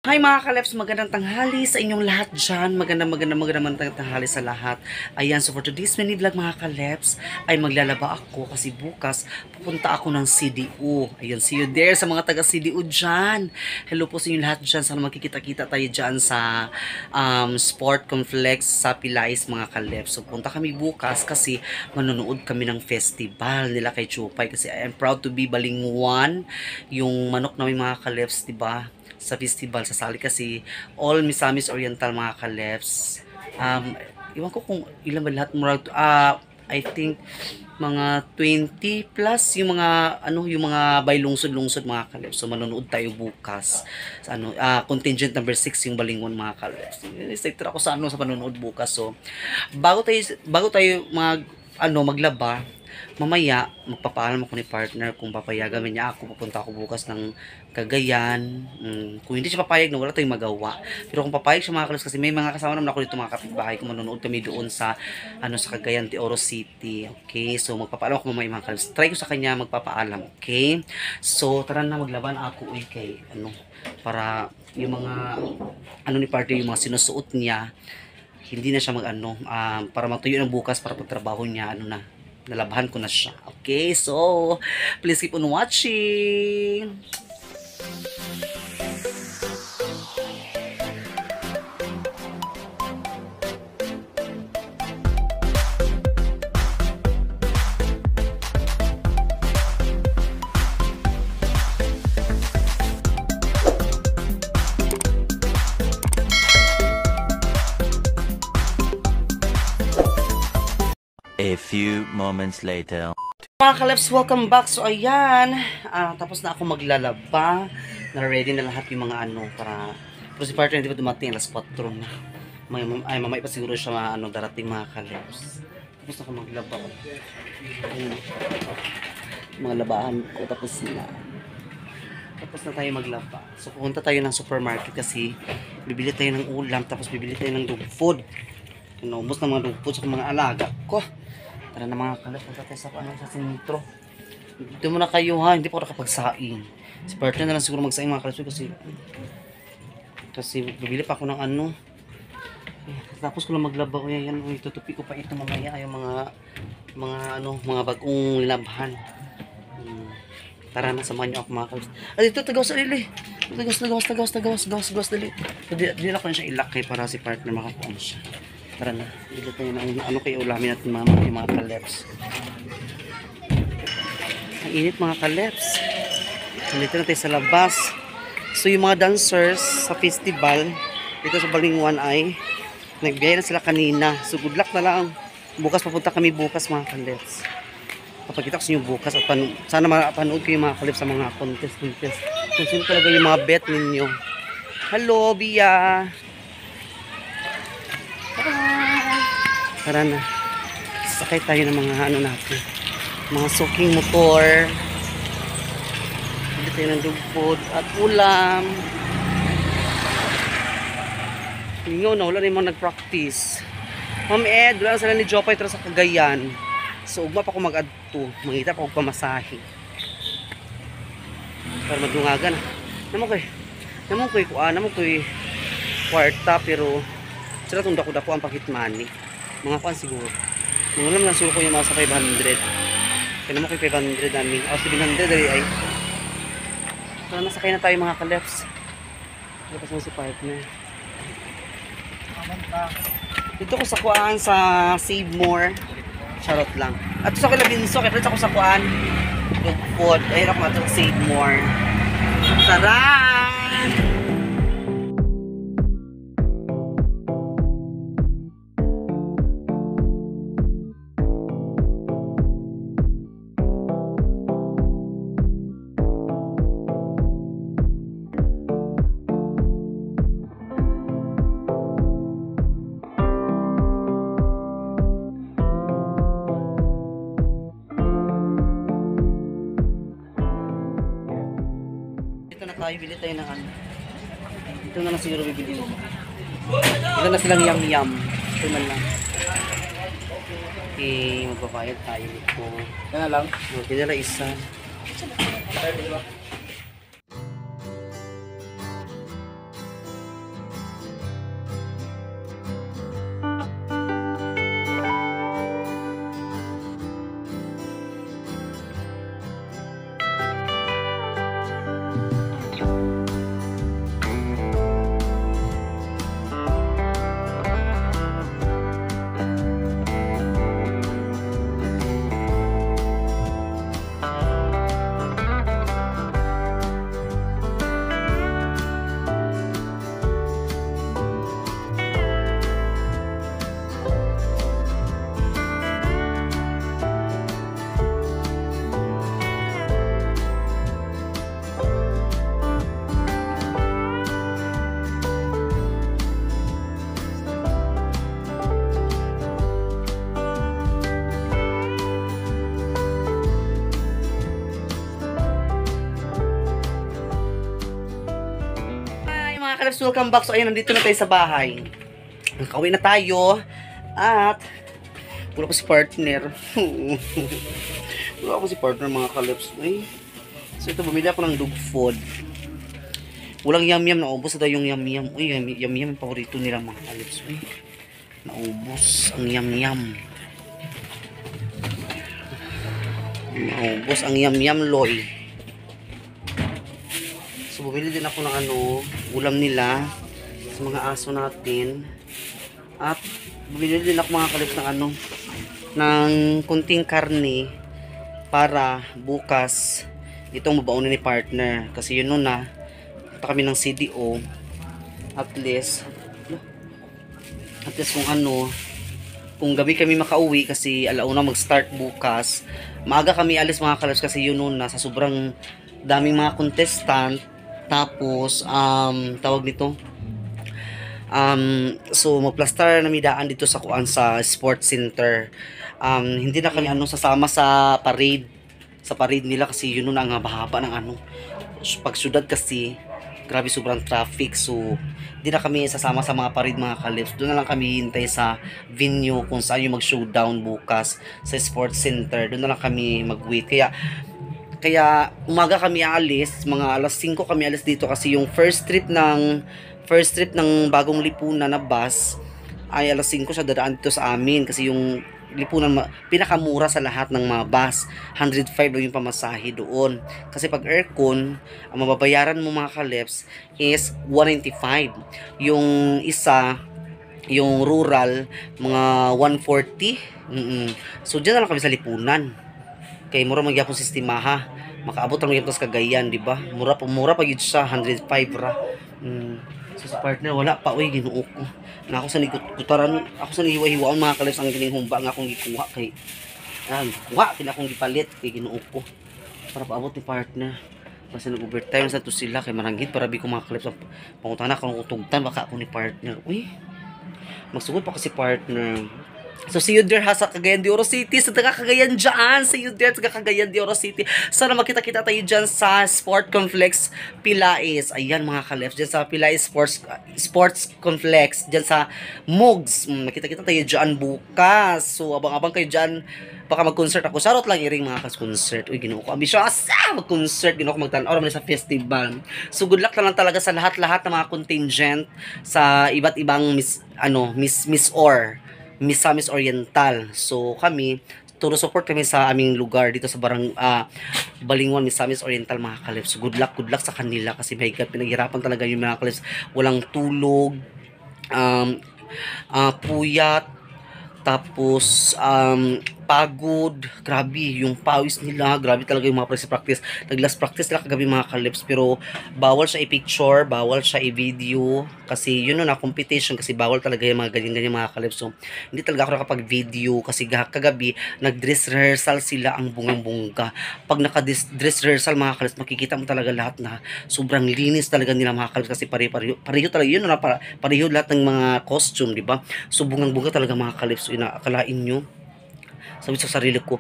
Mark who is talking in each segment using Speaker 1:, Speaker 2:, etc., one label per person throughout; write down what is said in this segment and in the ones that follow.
Speaker 1: Hi mga kaleps, magandang tanghali sa inyong lahat dyan. Magandang tanghali sa lahat. Ayan, so for today's mini vlog mga kaleps, ay maglalaba ako kasi bukas pupunta ako ng CDU. Ayun, see you there sa mga taga CDU dyan. Hello po sa inyong lahat dyan. Sana magkikita-kita tayo dyan sa Sport Complex sa Pilais mga kaleps. So punta kami bukas kasi manonood kami ng festival nila kay Chupay. Kasi I am proud to be Balingwan. Yung manok namin mga kaleps, diba? Sa festival, sasali kasi all Misamis Oriental mga kaleps. Iwan ko kung ilan ba lahat I think mga 20 plus yung mga yung mga by lungsod mga kaleps. So manonood tayo bukas sa contingent number 6 yung Balingwan mga kaleps. Excited ako sa sa panonood bukas. So bago tayo maglaba, mamaya magpapaalam ako ni partner kung papayagan niya ako, pupunta ako bukas ng Cagayan. Kung hindi siya papayag na wala tayong magawa, pero kung papayag siya mga kalos, kasi may mga kasama naman ako dito mga kapitbahay, kung manonood kami doon sa sa Cagayan de Oro City. Okay, so magpapaalam ako mamaya mga kalos, try ko sa kanya magpapaalam. Okay, so tara na, maglaban ako kay para yung mga ni partner, yung mga sinusuot niya hindi na siya para matuyo ng bukas para pagtrabaho niya nalabahan ko na siya. Okay, so please keep on watching.
Speaker 2: A few moments later.
Speaker 1: Mga kaleps, welcome back. So ayan, tapos na ako maglalaba. Na-ready na lahat yung mga pero si partner hindi pa dumating, alas 4 na. Mamay pa siguro siya darating mga kaleps. Tapos na ako maglaba. Mga labahan ko, tapos na tayo maglaba. So pupunta tayo ng supermarket kasi bibili tayo ng ulam, tapos bibili tayo ng dog food. Ubos ng mga dog food sa mga alaga ko. Tara na mga kalap, punta tayo sa sentro. Dito muna kayo ha, hindi pa ako nakapagsaing. Si partner na lang siguro magsaing mga kalap kasi bibili pa ako ng tapos ko lang maglaba ko yan. Tutupi ko pa ito mamaya, yung mga bagong linabhan. Tara na, samahan niyo ako mga kalap. Dito, tagawas alili. Tagawas dali. Dili na ko na siya ilakay para si partner makakuha siya. Tara na, dito tayo ng kayo ulamin natin yung mga kaleps. Ang init mga kaleps. Nandito na tayo sa labas. So yung mga dancers sa festival dito sa Balingwan ay nagbiyaya na sila kanina. So good luck na lang. Bukas papunta kami bukas mga kaleps. Papakita ko sa inyo bukas at sana mapanood ko yung mga kaleps sa mga contest. Kung sino talaga yung mga bet ninyo. Hello, Bia! Tara na. Sakay tayo ng mga natin. Mga soaking motor. Bili tayo ng dog food at ulam. Lingaw na, wala na yung mga nag-practice. Ma'am Ed, wala na sila ni Jopay tara sa Cagayan. So, ugma pa ako mag-adto. Mangita pa ako pamasahe. Para madungagan. Naman ko'y kwarta, pero sila itong dako-dako ang pakitmani. Mga pan siguro. Mga lang nasulo ko yung mga sa 500. Kaya naman ko yung 500 namin. 700 dali ay. So nasakay na tayo mga kaleps. Tapos na si partner. Dito ko sa kuan sa Save More. Charot lang. At sa Kilabinso, kaya ako sa kuan. Dog food. Ayun ako matong Save More. Tara! Bili tayo ng Ito na lang siguro bibili. Ito na silang yum. Ito na lang. Okay, magbabayad tayo nito. Ito na lang. Okay, nila isa. mga kalabs, welcome back. So ayun, nandito na tayo sa bahay. Nakauwi na tayo. At wala pa si partner. Wala pa si partner mga kalabs. Ay. So ito, bumili ako ng dog food. Walang yum-yum. Naubos na yung yum-yum. Uy, yum-yum yung paborito nila mga kalabs. Uy, naubos ang yum-yum. Naubos ang yum-yum, loy. So, bumili din ako ng ulam nila sa mga aso natin. At, bumili din ako mga kalabs ng ng kunting karne para bukas itong mabaunin ni partner. Kasi yun nun na, punta kami ng CDO. At least kung gabi kami makauwi kasi alauna mag-start bukas. Maaga kami alis mga kalabs kasi yun nun na sa sobrang daming mga contestant. Tapos, tawag nito. So, magplastar na midaan dito sa sports center. Hindi na kami sasama sa parade. Sa parade nila kasi yun na ang haba ng pag syudad kasi, grabe sobrang traffic. So, hindi na kami sasama sa mga parade mga kalibs. Doon na lang kami hintay sa venue kung saan yung mag-showdown bukas sa sports center. Doon na lang kami mag-wait. Kaya umaga kami alis, mga alas 5 kami alis dito kasi yung first trip ng bagong lipunan na bus ay alas 5 siya dadaan dito sa amin kasi yung lipunan pinakamura sa lahat ng mga bus, 105 lang yung pamasahe doon. Kasi pag aircon, ang mababayaran mo mga kalebs is 195. Yung isa, yung rural, mga 140. So dyan na lang kami sa lipunan. Kay mura magyapon sistema ha. Makaabot lang gyapon sa Cagayan, di ba? Mura pa gyud siya 105 ra. So sa partner wala pa oy Ginoo ko. Na ako sa nigutaran, ako sa nihiwa-hiwaon mga kalibs ang gining humba nga akong gikuha kay kuha kina akong gipalit kay Ginoo ko. Para paabot ni partner. Basta nag-overtime sa to sila kay maranggit para bi ko mga kalibs pangutana akong utugtan baka ako ni partner. Uy. Magsugod pa kasi partner. So, see you there ha sa Cagayan de Oro City. Sa taga Cagayan dyan. See you there sa Cagayan de Oro City. Sana makita-kita tayo dyan sa Sport Complex Pilais. Ayan mga kalef. Dyan sa Pilais Sports Complex. Dyan sa Mugs. Nakita-kita tayo dyan bukas. So, abang-abang kayo dyan. Baka mag-concert ako. Shoutout lang i-ring mga concert. Uy, Ginoo ko. Ambisyosa! Mag-concert. Ginoo ko magtanaw naman sa festival. So, good luck na lang talaga sa lahat-lahat ng mga contingent sa iba't ibang Misamis Oriental. So kami turo support kami sa aming lugar dito sa Balingwan, Misamis Oriental mga kalibs. So, good luck sa kanila kasi may pinaghirapan talaga yung mga kalibs. Walang tulog, puyat, tapos pagod, grabe yung pawis nila, grabe talaga yung mga practice. Nag-last practice lang kagabi mga kalibs, pero bawal siya i-picture, bawal siya i-video kasi yun na competition kasi bawal talaga yung mga ganyan-ganyan mga kalibs. So hindi talaga ako nakapag-video kasi kagabi nag-dress rehearsal sila ang bungang-bunga. Pag naka-dress rehearsal mga kalibs, makikita mo talaga lahat na sobrang linis talaga nila mga kalibs kasi pareho talaga yun na pareho lahat ng mga costume, di ba? So bungang-bunga talaga mga kalibs. So inaakalain nyo, sabi sa sarili ko,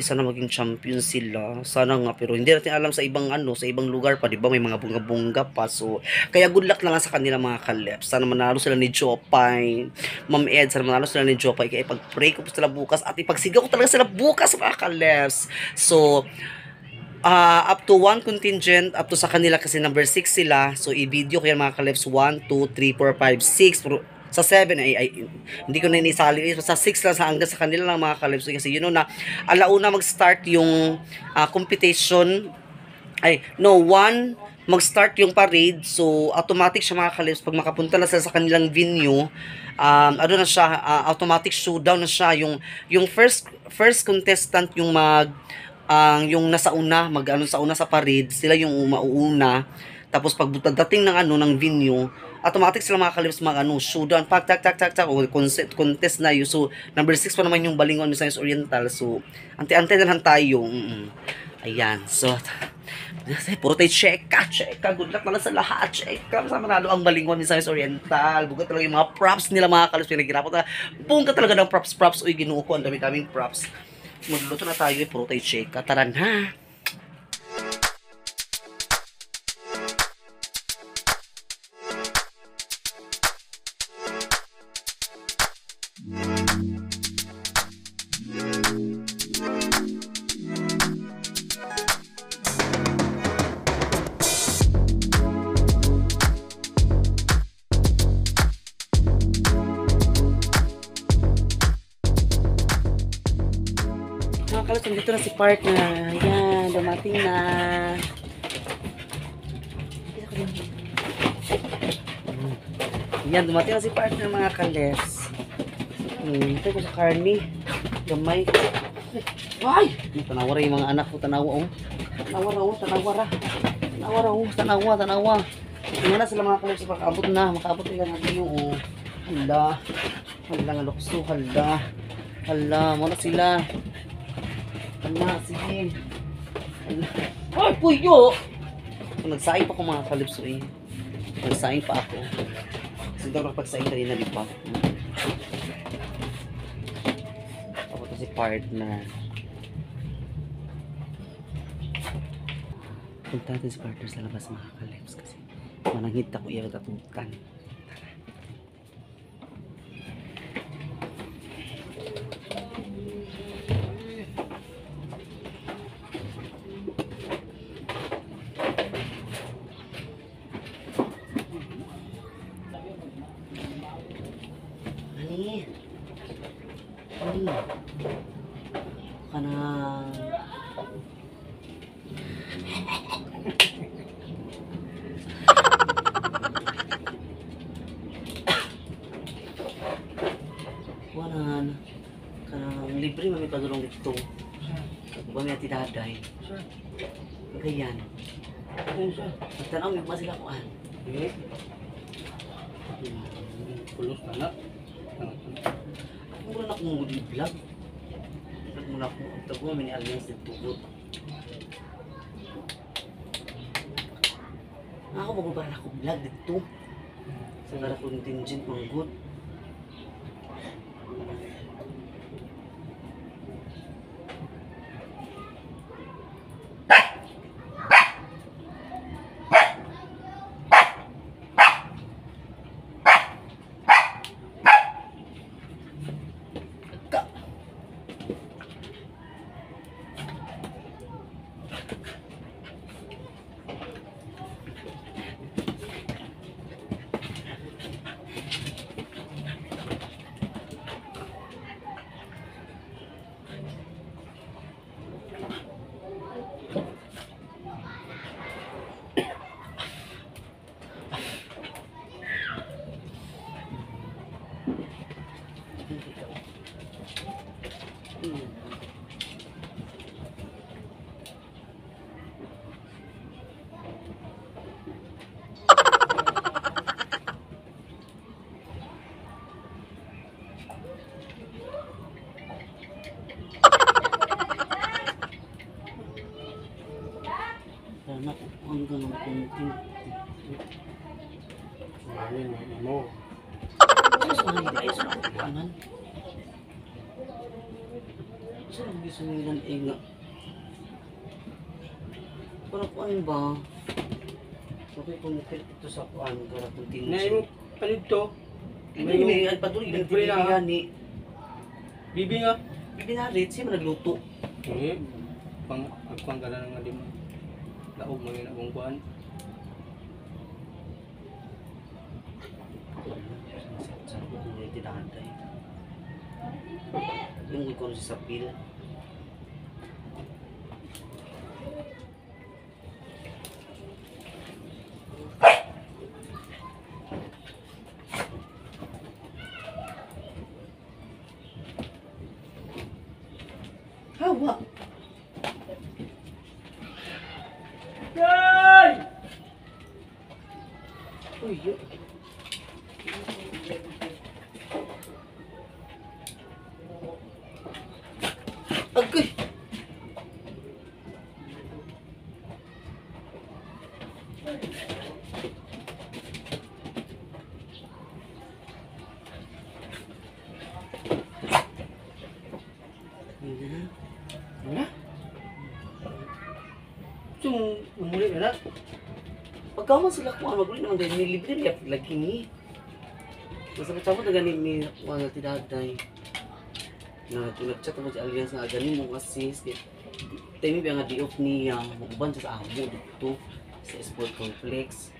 Speaker 1: sana maging champion sila. Sana nga, pero hindi natin alam sa ibang sa ibang lugar pa, di ba? May mga bunga-bunga pa. So, kaya good luck na lang sa kanila mga kalep. Sana manalo sila ni Jopay. Ma'am Ed, sana manalo sila ni Jopay. Kaya ipag-pray ko po sila bukas at ipagsigaw ko talaga sila bukas mga kaleps. So, up to 1 contingent, up to sa kanila kasi number 6 sila. So, i-video ko yan mga kaleps. 1, 2, 3, 4, 5, 6. Sa 7 ay hindi ko na inisali. Sa 6 lang hanggang sa kanila lang mga kalibs kasi yun na alauna mag-start yung competition. 1 mag-start yung parade. So automatic siya mga kalibs pag makapunta na sila sa kanilang venue. Na siya, automatic showdown na siya. Yung first contestant yung yung nasa una, sa una sa parade, sila yung mauuna. Tapos pag dating ng venue, automatic sila mga kalibs showdown, pag contest na yun. So number 6 pa naman yung Balingwan Misamis Oriental. So ante-ante na lang tayo. Ayan. So puro tayo cheka. Good luck na lang sa lahat. Cheka. Basta manalo ang Balingwan Misamis Oriental. Bugat talaga yung mga props nila mga kalibs. Pinaghirapan bungka talaga ng props. Uy, Ginoo ko, ang dami-daming props. Magluluto na tayo. Puro tayo cheka. Taran ha. Kalos, dito na si partner. Yan, dumating na. Yan, dumating na si partner mga kaleps. Ito ko sa karni. Gamay. Ay! Tanawara yung mga anak ko. Tanawa, oh. Tanawara, oh. Tanawara. Tanawara, oh. Tanawa, tanawa. Tingnan na sila mga kaleps. Makaabot na. Makaabot nila ng iyo, oh. Hala. Hala nga lukso. Hala. Hala. Muna sila. Hala. Sige. Hala. Ay, puyo! Nagsaing pa ako mga kaleps, eh. Nagsaing pa ako. Kasi daw nakapagsaing kanina, di ba? Ako to si partner. Punta natin si partner sa labas mga kaleps kasi manangit ako iya katutukan. Ani? Ani? Kanang wanan kanang libre mami padulong dito. Ako ba may atidaday? Ganyan. Pagtanaw yung masila kuan.
Speaker 3: Pulos na na.
Speaker 1: Mura na akong vlog. Vlog muna ako. Tago mo ni Alliance dito. Ako magbabaran ako vlog dito. Sa gara ko contingent mga good. Sana ang ganun content.
Speaker 3: Mo.
Speaker 1: Sa hindi ay sa ako kuanan. Sa hindi sumilan ay nga. Para kuan ba? Okay, kumukil ito sa kuan para continue.
Speaker 3: Na imo palito.
Speaker 1: Hindi, ay patuloy lang
Speaker 3: Libre na.
Speaker 1: tinitingan ni.
Speaker 3: Bibi nga.
Speaker 1: Binarit siya nagluto.
Speaker 3: Pang agpang gala nga di mo. Laog mo yun akong kuan.
Speaker 1: Sabi ko yung tinahanday. Yung ikon si Sapil. Hawa!
Speaker 3: Yay!
Speaker 1: Uy, yun. Agay! Wala?
Speaker 3: So, umuli na na.
Speaker 1: Pagkaman sila kung ano, maguli naman dahil nilibre niya lagi ni. Masabot-sabot na ganin ni mga tidaday. Nag-chat ako sa Alliance nga ganin mo kasi tayo nga di-off niya. Mag-uban siya sa amo dito sa sport complex.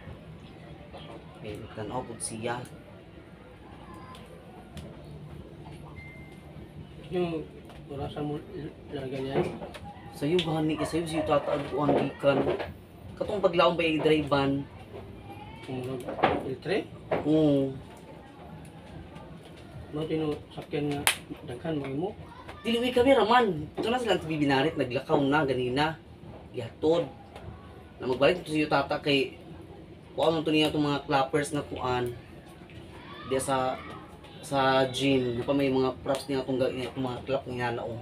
Speaker 1: Eh, nagtanaw po siya.
Speaker 3: Yung Wala sa mo lagay niya.
Speaker 1: Sa'yo gani, sa'yo siyo tataag ko ang gikan. Katong paglaong ba yung drive-ban?
Speaker 3: Kung filtre,
Speaker 1: Oo.
Speaker 3: no tino sakyan nga daghan mo.
Speaker 1: Dili may kamera man. Ito na silang bibinarit, naglakaw na, ganina. Gihatod. Na magbalik ito siyo tata kay kuan man to niya itong mga clappers na kuan. Diya sa gym, di pa may mga props niya itong mga clap niya na oh.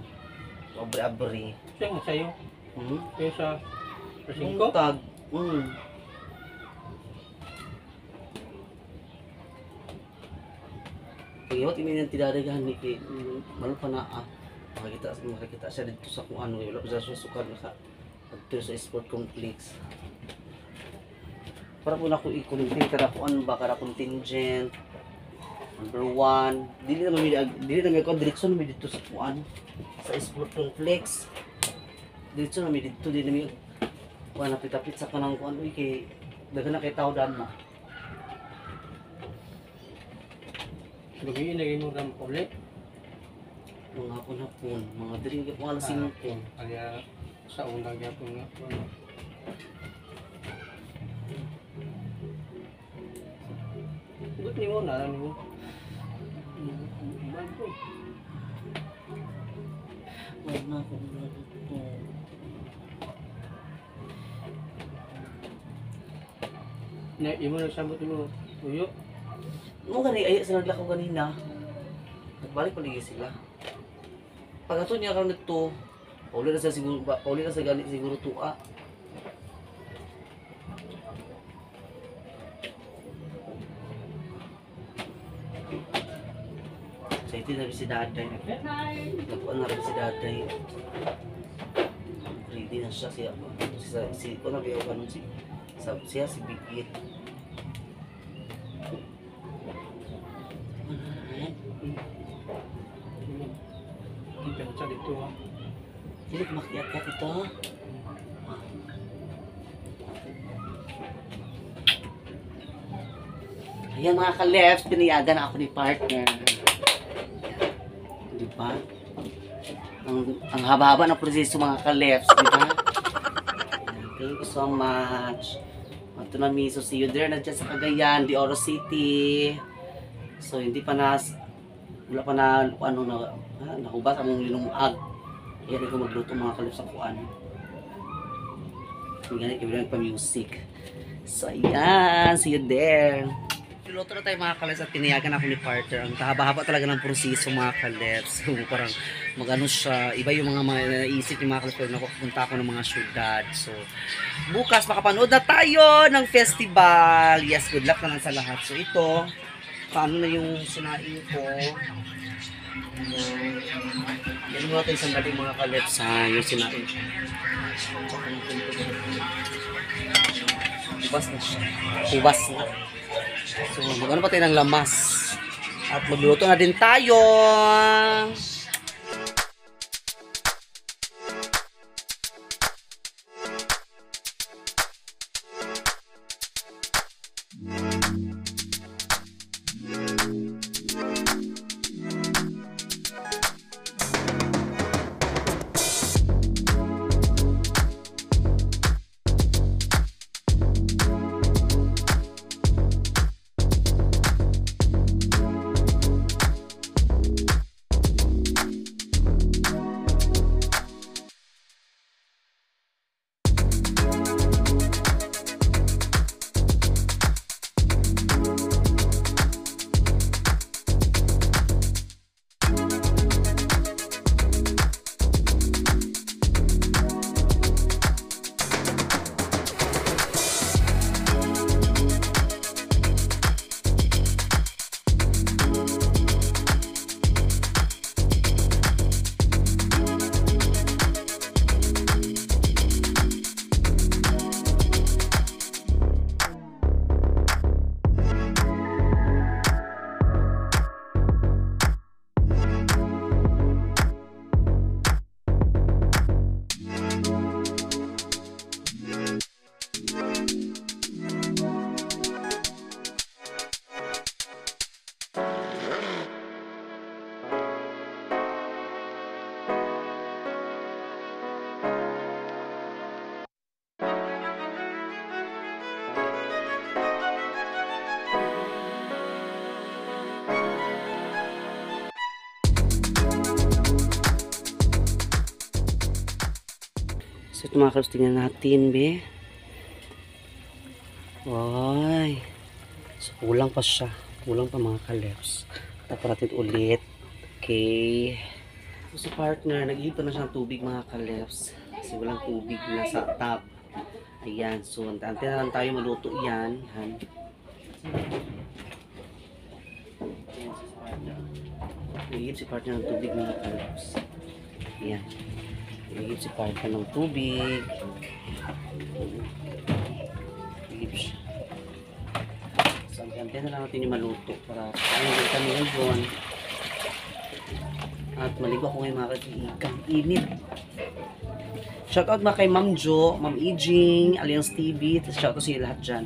Speaker 1: Abre-abre.
Speaker 3: Siya nga sa'yo.
Speaker 1: Hmm?
Speaker 3: Kaya sa
Speaker 1: Yung
Speaker 3: 5.
Speaker 1: tag. Kaya wati may nang tidadagahan ni kay malo pa na makakita siya dito sa kung ano wala pa siya susukan naka dito sa sport complex. Para po na ko i-contain kada ko ano ba kada contingent. Number 1, dili na ko direksyon mi dito sa kuan sa sport complex. Dito na mi dito din mi kuan napit-apit sa kanang kuan kay daghan na kay tao dan na.
Speaker 3: Lugi na mo ram ulit.
Speaker 1: Mga hapon, mga diri ko alas 5.
Speaker 3: Kaya sa una gyapon nga. Gut ni mo na ni mo.
Speaker 1: Wala na ako.
Speaker 3: Na imo na sabot mo. Uyo.
Speaker 1: Mo gani ay sa naglakaw kanina. Nagbalik ko ligi sila. Pag ato niya karon dito, pauli na sa siguro pauli na sa gani siguro tuwa. Sa ito na si Daday. Nakuha na rin si Daday. Ready na siya siya. Si ko na biyo kanon si siya si Bigit.
Speaker 3: Kita sa dito ha.
Speaker 1: Hindi makiat ka ito. Ayan mga ka-lefts, pinayagan na ako ni partner. Di ba? Ang haba-haba ng proseso mga ka-lefts, di ba? Thank you so much. Ito na miso, see you there na dyan sa Cagayan, de Oro City. So hindi pa na, wala pa na, ano na, nahubas ang linumag. Kaya rin ko magluto mga ka-lefts sa kuan. Hindi ganit, kaya pa-music. So ayan, see you there. Piloto na tayo mga kalets at tinayagan ako ni partner. Ang haba-haba talaga ng proseso mga kalets. So, parang magano siya. Iba yung mga naisip yung mga kalets pero nakupunta ako ng mga syudad. So, bukas makapanood na tayo ng festival. Yes, good luck naman sa lahat. So, ito, paano na yung sinaing ko. Yan mo natin isang galing mga kalets ha. Yung sinaing ko. Hubas na siya. Hubas na. So, magano pa tayo ng lamas. At magluto na din tayo. So, ito mga kalabs, tingnan natin, be. Ay. So, kulang pa siya. Kulang pa mga kalabs. Tapos natin ulit. Okay. So, si partner, nag-ihip na siya ng tubig mga kalabs. Kasi walang tubig na sa tap. Ayan. So, antay na lang tayo maluto yan. Han. Ayan, si partner. Nag-ihip si partner ng tubig mga kalabs. Ayan. Nag-ihip si partner ng tubig. Nag-ihip siya. So, antay na lang natin yung maluto para kaya din kami ngayon. At maligo ako ngayon mga kaibigan. Init. Shoutout mga kay Ma'am Jo, Ma'am Ijing, Alliance TV. Shoutout sa inyo lahat dyan.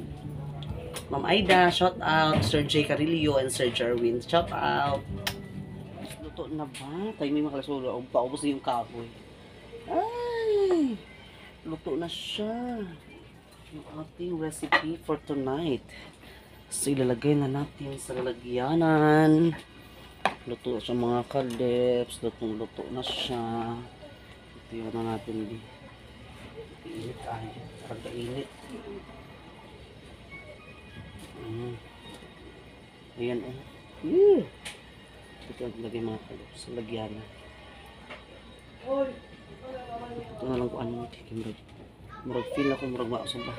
Speaker 1: Ma'am Aida, shoutout. Sir J. Carillo and Sir Jarwin. Shoutout. Luto na ba? Tayo may makalasolo. Paubos na yung kapoy. Ay! Luto na siya. Yung ating recipe for tonight. So, ilalagay na natin sa lalagyanan. Luto siya mga kalebs. Luto na siya. Ito yun na natin. Init ay. Pagka-init. Ayan o. Ito ang lagay mga kalebs. Sa lagyanan. Ito na lang kung ano. Murag feel ako. Murag maasam ba.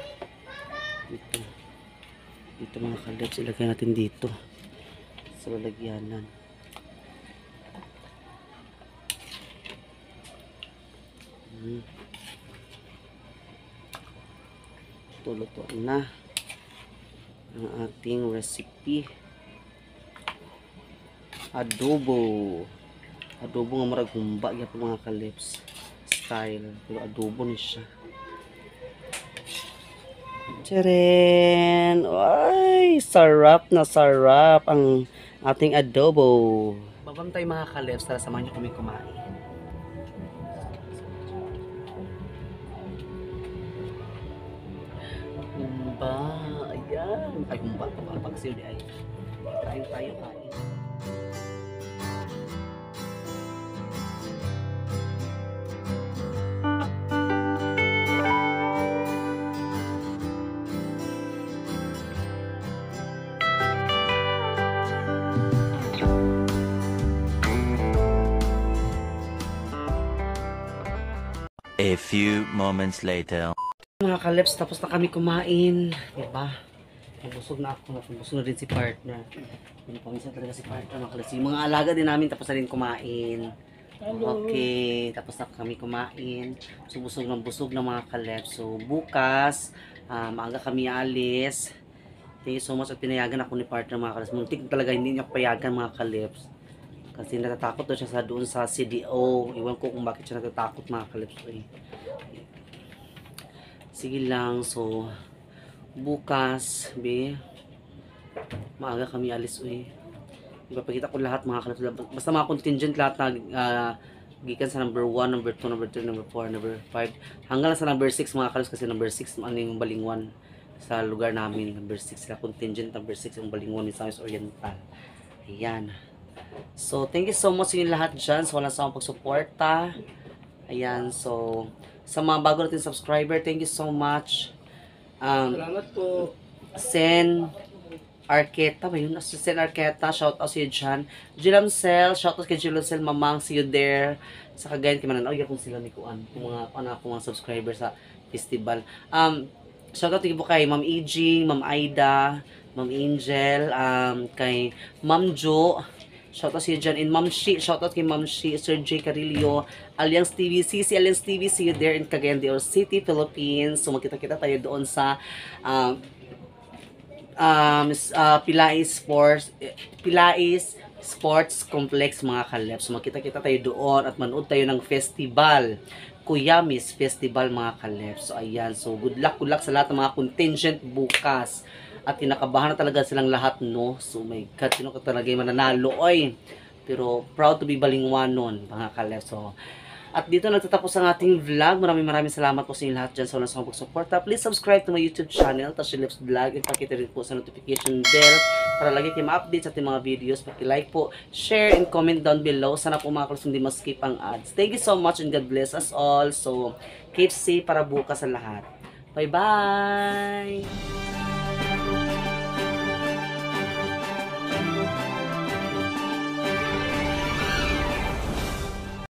Speaker 1: Dito mga kalebs. Ilagay natin dito. Sa lalagyanan. Luto na ang ating recipe. Adobo nga marag humba yapon mga kalebs style, pero adobo ni siya. Tcharan! Ay, sarap na sarap ang ating adobo. Babantay mga kalebs, tara samahan niyo kami kumain. Humba, ayan. Ay, humba. Pagsiyo di ay. Kain tayo, kain.
Speaker 2: A few moments later.
Speaker 1: Mga kalebs, tapos na kami kumain. Diba? Nabusog na ako. Nabusog na din si partner. Pinapamisa talaga si partner mga kalebs. Yung mga alaga din namin tapos na rin kumain. Okay. Tapos na kami kumain. So, busog na mga kalebs. So, bukas, maaga kami alis. Thank you so much at pinayagan ako ni partner mga kalebs. Muntik talaga hindi niya payagan mga kalebs. Kasi natatakot daw siya doon sa CDO. Iwan ko kung bakit siya natatakot mga kalebs. Sige lang, so bukas, maaga kami alis, ipapakita ko lahat mga kalabs. Basta mga contingent lahat na gikan sa number 1, number 2, number 3, number 4, number 5. Hanggang sa number 6 mga kalabs kasi number 6 ano yung balingwan sa lugar namin. Number 6 sila contingent, number 6 yung balingwan ni South Oriental. Ayan. So, thank you so much sa inyo lahat dyan. So, walang sawang pagsuporta. Ayan, so sa mga bago natin subscriber, thank you so much.
Speaker 3: Salamat po.
Speaker 1: Sen Arqueta, ba yun? Sen Arqueta, shout out sa iyo dyan. Jilamcel, shout out kay Jilamcel, mamang, see you there. Sa Cagayan, kay Mananaw, kung sila ni Kuan, kung mga subscriber sa festival. Shout out po kay Ma'am Ijing, Ma'am Aida, Ma'am Angel, kay Ma'am Jo, shoutout siya dyan. And Ma'am Shi, shoutout kay Ma'am Shi, Sir J. Carillo, Alliance TV, CC Alliance TV, see you there in Cagayan de Oro City, Philippines. So magkita-kita tayo doon sa Pilais Sports Complex mga kalebs. So magkita-kita tayo doon at manood tayo ng festival. Kuyamis Festival mga kalebs. So ayan, so good luck sa lahat ng mga contingent bukas. At kinakabahan na talaga silang lahat, no? So, my God, sino ka talaga yung mananalo, oy? Pero, proud to be balingwanon, mga kalef. So, at dito nagtatapos ang ating vlog. Maraming salamat po sa inyo lahat dyan sa walang sawang pagsuporta. Please subscribe to my YouTube channel, Tasha Lips Vlog, and pakita rin po sa notification bell para lagi kayo ma-update sa ating mga videos. Paki-like po, share, and comment down below. Sana po mga kalos hindi ma-skip ang ads. Thank you so much and God bless us all. So, keep safe para bukas sa lahat. Bye-bye!